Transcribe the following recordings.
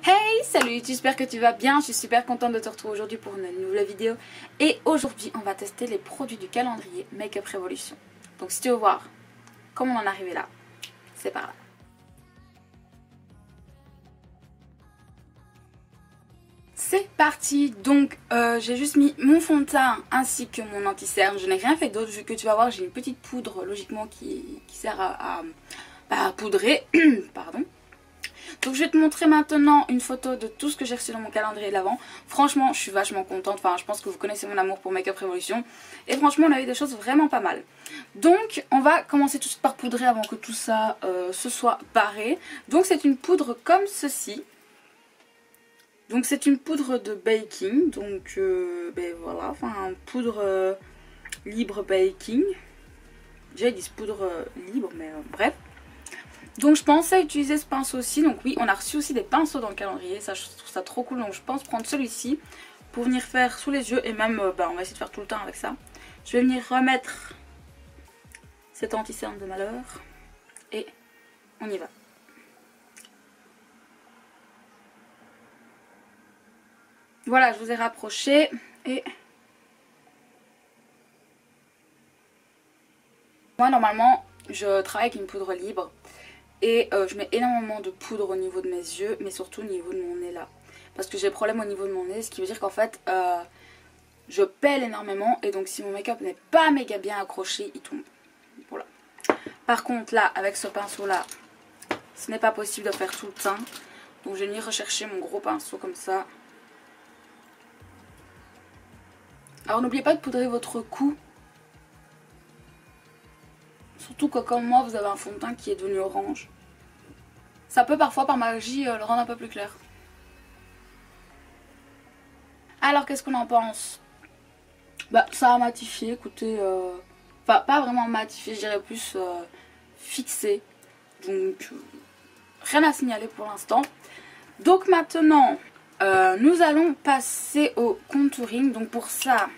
Hey, salut, j'espère que tu vas bien, je suis super contente de te retrouver aujourd'hui pour une nouvelle vidéo. Et aujourd'hui, on va tester les produits du calendrier Make-up Revolution. Donc si tu veux voir comment on en est arrivé là, c'est par là. C'est parti, donc j'ai juste mis mon fond de teint ainsi que mon anti-cerne. Je n'ai rien fait d'autre vu que tu vas voir, j'ai une petite poudre logiquement qui sert à poudrer. Pardon. Donc je vais te montrer maintenant une photo de tout ce que j'ai reçu dans mon calendrier de l'Avent. Franchement, je suis vachement contente. Enfin, je pense que vous connaissez mon amour pour Make-up Revolution. Et franchement, on a eu des choses vraiment pas mal. Donc, on va commencer tout de suite par poudrer avant que tout ça se soit barré. Donc, c'est une poudre comme ceci. Donc, c'est une poudre de baking. Donc, ben voilà. Enfin, poudre libre baking. Déjà, ils disent poudre libre, mais bref. Donc je pensais utiliser ce pinceau aussi, donc oui on a reçu aussi des pinceaux dans le calendrier, ça je trouve ça trop cool, donc je pense prendre celui-ci pour venir faire sous les yeux et même on va essayer de faire tout le temps avec ça. Je vais venir remettre cet anti-cerne de malheur et on y va. Voilà, je vous ai rapproché et moi normalement je travaille avec une poudre libre. Et je mets énormément de poudre au niveau de mes yeux, mais surtout au niveau de mon nez là. Parce que j'ai des problèmes au niveau de mon nez, ce qui veut dire qu'en fait, je pèle énormément. Et donc si mon make-up n'est pas méga bien accroché, il tombe. Voilà. Par contre là, avec ce pinceau là, ce n'est pas possible de faire tout le teint. Donc je vais venir rechercher mon gros pinceau comme ça. Alors n'oubliez pas de poudrer votre cou. Surtout que comme moi, vous avez un fond de teint qui est devenu orange. Ça peut parfois par magie le rendre un peu plus clair. Alors qu'est-ce qu'on en pense? Bah ça a matifié, écoutez, enfin pas vraiment matifié, je dirais plus fixé. Donc rien à signaler pour l'instant. Donc maintenant nous allons passer au contouring. Donc pour ça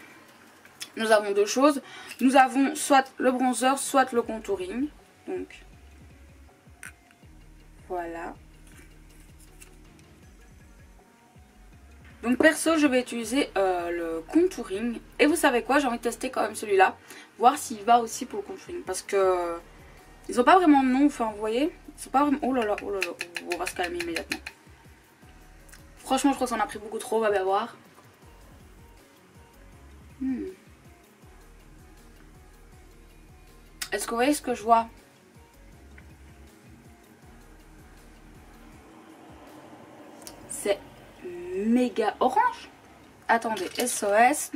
nous avons deux choses. Nous avons soit le bronzer, soit le contouring. Donc voilà. Donc perso je vais utiliser le contouring. Et vous savez quoi, j'ai envie de tester quand même celui-là. Voir s'il va aussi pour le contouring. Parce que ils ont pas vraiment de nom, enfin vous voyez. Ils sont pas vraiment... Oh là là, on va se calmer immédiatement. Franchement je crois que ça en a pris beaucoup trop, on va bien voir. Est-ce que vous voyez ce que je vois? C'est méga orange. Attendez, SOS.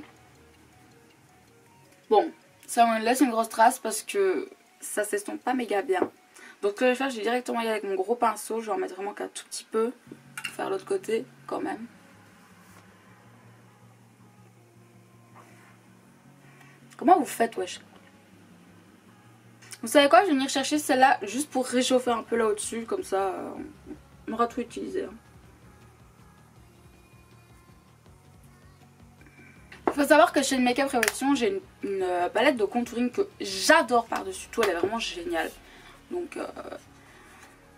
Bon, ça me laisse une grosse trace parce que ça s'estompe pas méga bien. Donc ce que je vais faire, je vais directement y aller avec mon gros pinceau. Je vais en mettre vraiment qu'un tout petit peu. Faire l'autre côté quand même. Comment vous faites, wesh? Vous savez quoi, je vais venir chercher celle-là juste pour réchauffer un peu là au-dessus. Comme ça, on aura tout utilisé. Il faut savoir que chez le Make-up Revolution, j'ai une palette de contouring que j'adore par-dessus tout. Elle est vraiment géniale. Donc,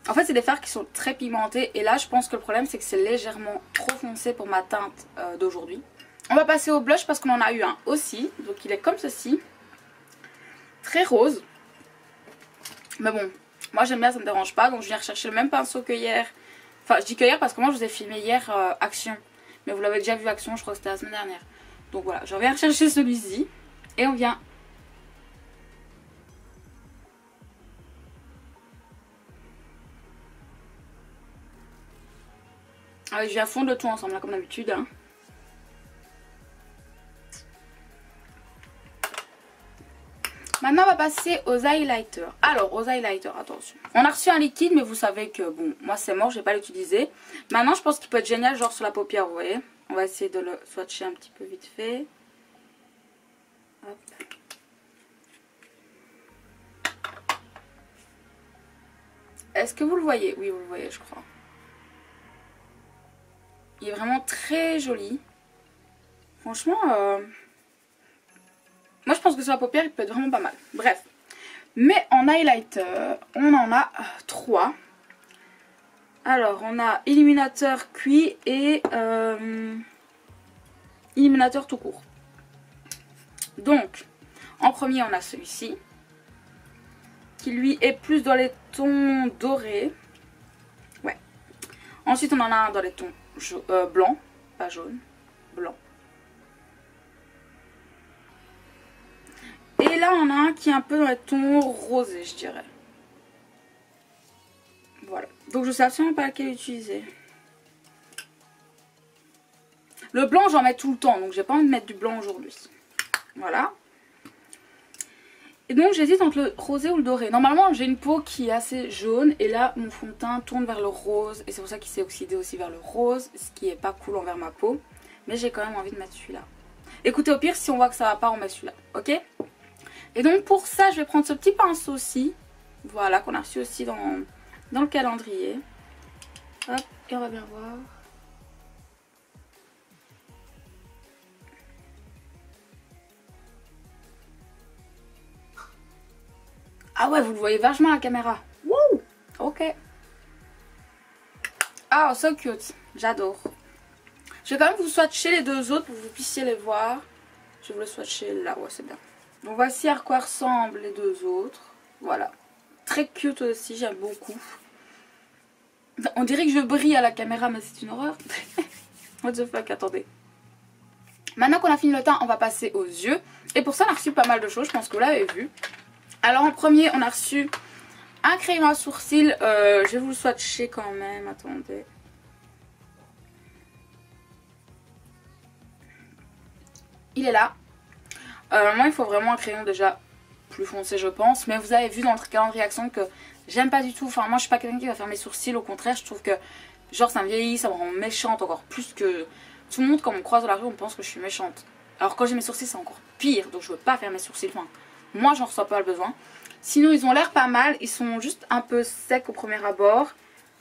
en fait, c'est des fards qui sont très pigmentés. Et là, je pense que le problème, c'est que c'est légèrement trop foncé pour ma teinte d'aujourd'hui. On va passer au blush parce qu'on en a eu un aussi. Donc, il est comme ceci. Très rose. Mais bon, moi j'aime bien, ça ne me dérange pas. Donc, je viens rechercher le même pinceau que hier. Enfin, je dis que hier parce que moi, je vous ai filmé hier Action. Mais vous l'avez déjà vu Action, je crois que c'était la semaine dernière. Donc voilà, je reviens chercher celui-ci et on vient. Ah, je viens fondre le tout ensemble, là, comme d'habitude. Hein. Maintenant, on va passer aux highlighters. Alors, aux highlighters, attention. On a reçu un liquide, mais vous savez que, bon, moi c'est mort, je vais pas l'utiliser. Maintenant, je pense qu'il peut être génial, genre sur la paupière, vous voyez. On va essayer de le swatcher un petit peu vite fait. Hop. Est-ce que vous le voyez? Oui, vous le voyez, je crois. Il est vraiment très joli. Franchement, moi je pense que sur la paupière, il peut être vraiment pas mal. Bref. Mais en highlighter, on en a 3. Alors, on a illuminateur cuit et illuminateur tout court. Donc, en premier, on a celui-ci, qui lui est plus dans les tons dorés. Ouais. Ensuite, on en a un dans les tons blancs, pas jaune, blanc. Et là, on a un qui est un peu dans les tons rosés, je dirais. Voilà. Donc, je sais absolument pas lequel utiliser. Le blanc, j'en mets tout le temps, donc j'ai pas envie de mettre du blanc aujourd'hui. Voilà. Et donc, j'hésite entre le rosé ou le doré. Normalement, j'ai une peau qui est assez jaune. Et là, mon fond de teint tourne vers le rose. Et c'est pour ça qu'il s'est oxydé aussi vers le rose. Ce qui est pas cool envers ma peau. Mais j'ai quand même envie de mettre celui-là. Écoutez, au pire, si on voit que ça va pas, on met celui-là. Ok? Et donc, pour ça, je vais prendre ce petit pinceau-ci. Voilà, qu'on a reçu aussi dans le calendrier. Hop, et on va bien voir. Ah ouais, vous le voyez vachement à la caméra. Wouh! Ok. Ah, so cute. J'adore. Je vais quand même vous swatcher les deux autres pour que vous puissiez les voir. Je vais vous le swatcher là, ouais, c'est bien. Donc voici à quoi ressemblent les deux autres. Voilà. Très cute aussi, j'aime beaucoup. On dirait que je brille à la caméra, mais c'est une horreur. What the fuck, attendez. Maintenant qu'on a fini le teint, on va passer aux yeux. Et pour ça, on a reçu pas mal de choses, je pense que vous l'avez vu. Alors en premier, on a reçu un crayon à sourcils. Je vais vous le swatcher quand même, attendez. Il est là. Moi, il faut vraiment un crayon déjà plus foncé, je pense. Mais vous avez vu dans le calendrier Action que j'aime pas du tout. Enfin, moi, je suis pas quelqu'un qui va faire mes sourcils. Au contraire, je trouve que genre ça me vieillit, ça me rend méchante encore plus que tout le monde. Quand on me croise dans la rue, on pense que je suis méchante. Alors quand j'ai mes sourcils, c'est encore pire. Donc je veux pas faire mes sourcils. Enfin, moi, j'en ressens pas le besoin. Sinon, ils ont l'air pas mal. Ils sont juste un peu secs au premier abord.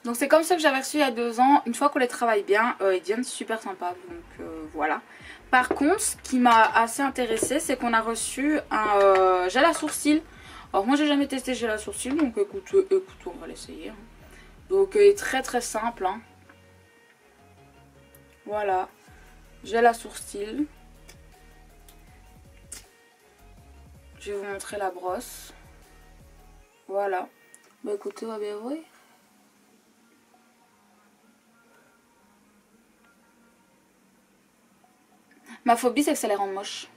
Donc c'est comme ceux que j'avais reçus il y a 2 ans. Une fois qu'on les travaille bien, ils deviennent super sympas. Donc voilà. Par contre, ce qui m'a assez intéressé, c'est qu'on a reçu un gel à sourcils. Alors moi j'ai jamais testé gel à sourcils, donc écoute, on va l'essayer. Donc il est très très simple. Hein. Voilà, gel à sourcils. Je vais vous montrer la brosse. Voilà. Bah écoutez, on va bien voir. Ma phobie, c'est que ça les rende moches.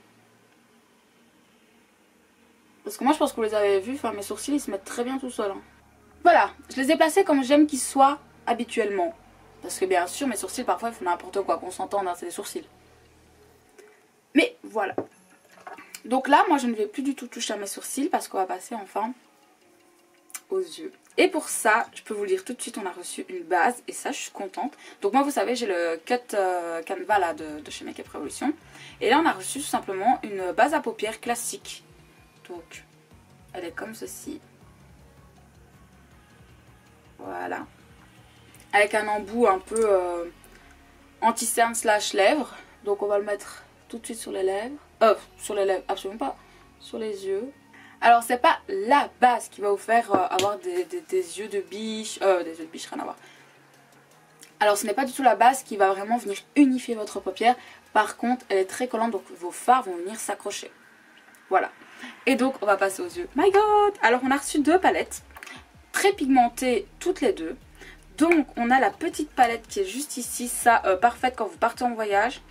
Parce que moi, je pense que vous les avez vus. Enfin, mes sourcils, ils se mettent très bien tout seuls. Hein. Voilà. Je les ai placés comme j'aime qu'ils soient habituellement. Parce que bien sûr, mes sourcils, parfois, ils font n'importe quoi. Qu'on s'entende, hein, c'est des sourcils. Mais voilà. Donc là, moi, je ne vais plus du tout toucher à mes sourcils. Parce qu'on va passer enfin aux yeux. Et pour ça, je peux vous le dire tout de suite, on a reçu une base. Et ça, je suis contente. Donc moi, vous savez, j'ai le Cut Canva là, de chez Make Up Revolution. Et là, on a reçu tout simplement une base à paupières classique. Donc, elle est comme ceci. Voilà. Avec un embout un peu anti-cerne slash lèvres. Donc, on va le mettre tout de suite sur les lèvres. Sur les lèvres, absolument pas. Sur les yeux. Alors, c'est pas la base qui va vous faire avoir des yeux de biche. Des yeux de biche, rien à voir. Alors, ce n'est pas du tout la base qui va vraiment venir unifier votre paupière. Par contre, elle est très collante, donc vos fards vont venir s'accrocher. Voilà. Et donc, on va passer aux yeux. My God! Alors, on a reçu 2 palettes. Très pigmentées, toutes les deux. Donc, on a la petite palette qui est juste ici. Ça, parfaite quand vous partez en voyage.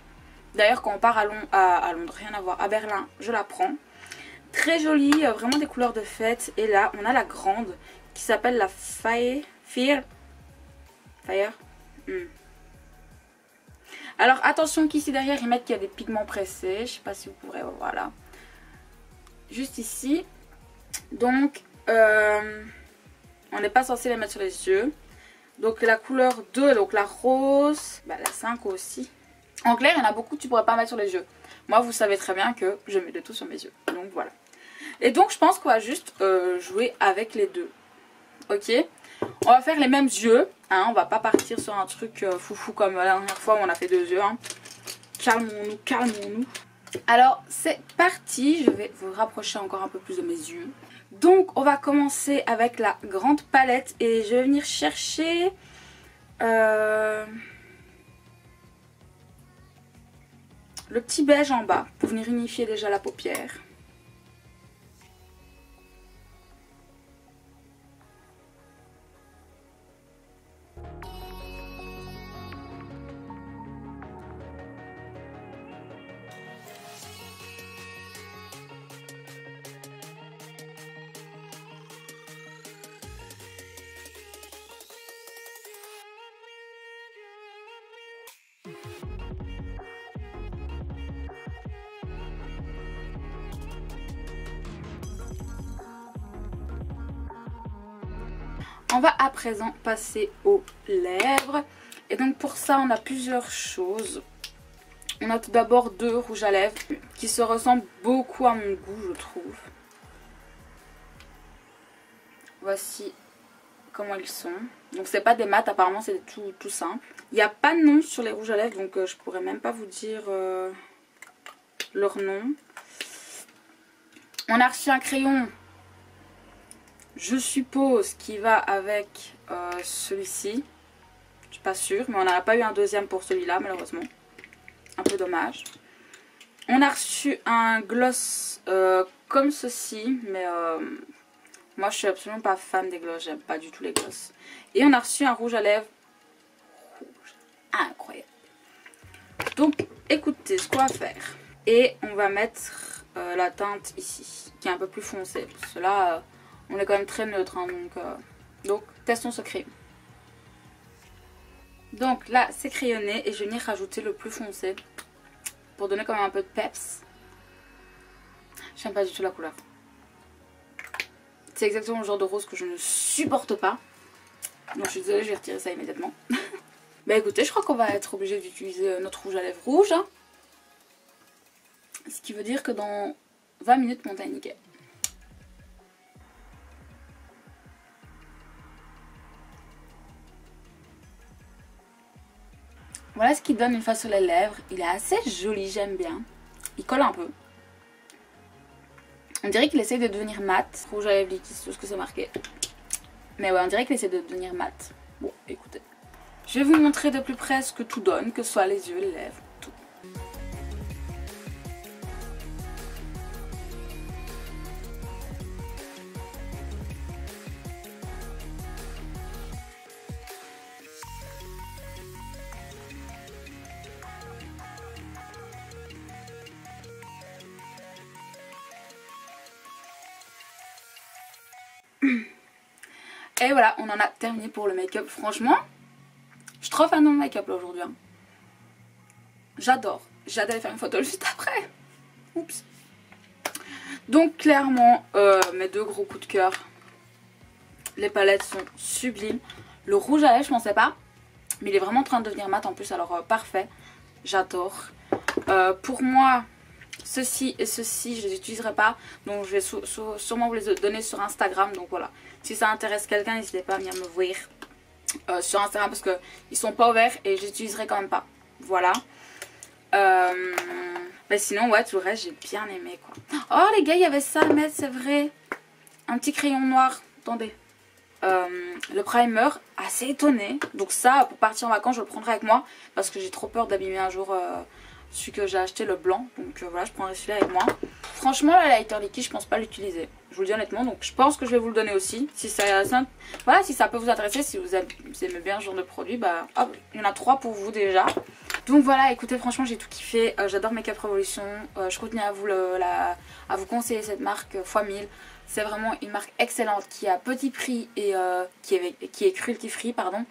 D'ailleurs, quand on part à Londres, rien à voir, à Berlin, je la prends. Très jolie, vraiment des couleurs de fête. Et là, on a la grande qui s'appelle la Fire. Alors, attention qu'ici derrière, ils mettent qu'il y a des pigments pressés. Je sais pas si vous pourrez, voilà. Juste ici. Donc, on n'est pas censé les mettre sur les yeux. Donc, la couleur 2, donc la rose, bah, la 5 aussi. En clair, il y en a beaucoup que tu pourrais pas mettre sur les yeux. Moi, vous savez très bien que je mets de tout sur mes yeux. Donc, voilà. Et donc, je pense qu'on va juste jouer avec les deux. Ok? On va faire les mêmes yeux. Hein, on va pas partir sur un truc foufou comme la dernière fois où on a fait 2 yeux. Hein. Calmons-nous, calmons-nous. Alors, c'est parti. Je vais vous rapprocher encore un peu plus de mes yeux. Donc, on va commencer avec la grande palette. Et je vais venir chercher Le petit beige en bas pour venir unifier déjà la paupière. On va à présent passer aux lèvres. Et donc pour ça on a plusieurs choses. On a tout d'abord 2 rouges à lèvres qui se ressemblent beaucoup à mon goût, je trouve. Voici comment ils sont. Donc c'est pas des mats, apparemment c'est tout simple. Il n'y a pas de nom sur les rouges à lèvres, donc je pourrais même pas vous dire leur nom. On a reçu un crayon, je suppose, qui va avec celui-ci. Je suis pas sûre, mais on n'a pas eu un deuxième pour celui-là malheureusement. Un peu dommage. On a reçu un gloss comme ceci, mais moi je suis absolument pas fan des gloss, j'aime pas du tout les gloss. Et on a reçu un rouge à lèvres rouge incroyable. Donc écoutez ce qu'on va faire. Et on va mettre la teinte ici, qui est un peu plus foncée. Parce que là, on est quand même très neutre, hein, donc testons ce crayon. Donc là c'est crayonné et je vais venir rajouter le plus foncé pour donner quand même un peu de peps. J'aime pas du tout la couleur. C'est exactement le genre de rose que je ne supporte pas. Donc je suis désolée, je vais retirer ça immédiatement. Bah écoutez, je crois qu'on va être obligé d'utiliser notre rouge à lèvres rouge. Hein. Ce qui veut dire que dans 20 minutes mon teint est nickel. Voilà ce qu'il donne une fois sur les lèvres. Il est assez joli, j'aime bien. Il colle un peu. On dirait qu'il essaye de devenir mat. Rouge à lèvres liquide, c'est tout ce que c'est marqué. Mais ouais, on dirait qu'il essaie de devenir mat. Bon, écoutez. Je vais vous montrer de plus près ce que tout donne, que ce soit les yeux, les lèvres, tout. Et voilà, on en a terminé pour le make-up. Franchement, je suis trop fan de mon make-up là aujourd'hui. Hein. J'adore. J'ai hâte d'aller faire une photo juste après. Oups. Donc clairement, mes 2 gros coups de cœur. Les palettes sont sublimes. Le rouge à lèvres, je pensais pas. Mais il est vraiment en train de devenir mat en plus, alors parfait. J'adore. Pour moi, ceci et ceci, je les utiliserai pas. Donc je vais sûrement vous les donner sur Instagram. Donc voilà. Si ça intéresse quelqu'un, n'hésitez pas à venir me voir sur Instagram parce qu'ils sont pas ouverts et je les utiliserai quand même pas. Voilà. Mais sinon, ouais, tout le reste, j'ai bien aimé quoi. Oh les gars, il y avait ça à mettre, c'est vrai. Un petit crayon noir. Attendez. Le primer, assez étonné. Donc ça, pour partir en vacances, je le prendrai avec moi parce que j'ai trop peur d'abîmer un jour celui que j'ai acheté, le blanc. Donc voilà, je prendrai celui-là avec moi. Franchement, le lighter liquide, je pense pas l'utiliser. Je vous le dis honnêtement. Donc je pense que je vais vous le donner aussi. Si ça, voilà, si ça peut vous intéresser, si vous aimez bien ce genre de produit, bah hop, il y en a 3 pour vous déjà. Donc voilà, écoutez, franchement, j'ai tout kiffé. J'adore Make Up Revolution. Je continue à vous conseiller cette marque x1000. C'est vraiment une marque excellente qui est à petit prix et qui est cruelty free, pardon.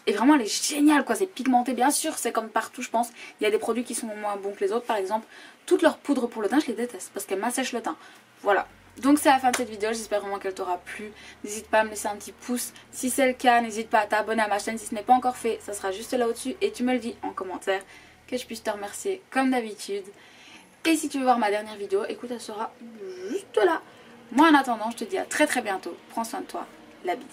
Et vraiment elle est géniale quoi, c'est pigmenté bien sûr, c'est comme partout je pense. Il y a des produits qui sont moins bons que les autres, par exemple toutes leurs poudres pour le teint je les déteste parce qu'elles m'assèchent le teint. Voilà, donc c'est la fin de cette vidéo, j'espère vraiment qu'elle t'aura plu. N'hésite pas à me laisser un petit pouce, si c'est le cas n'hésite pas à t'abonner à ma chaîne si ce n'est pas encore fait, ça sera juste là au-dessus. Et tu me le dis en commentaire, que je puisse te remercier comme d'habitude. Et si tu veux voir ma dernière vidéo, écoute elle sera juste là. Moi en attendant je te dis à très bientôt, prends soin de toi, la bise.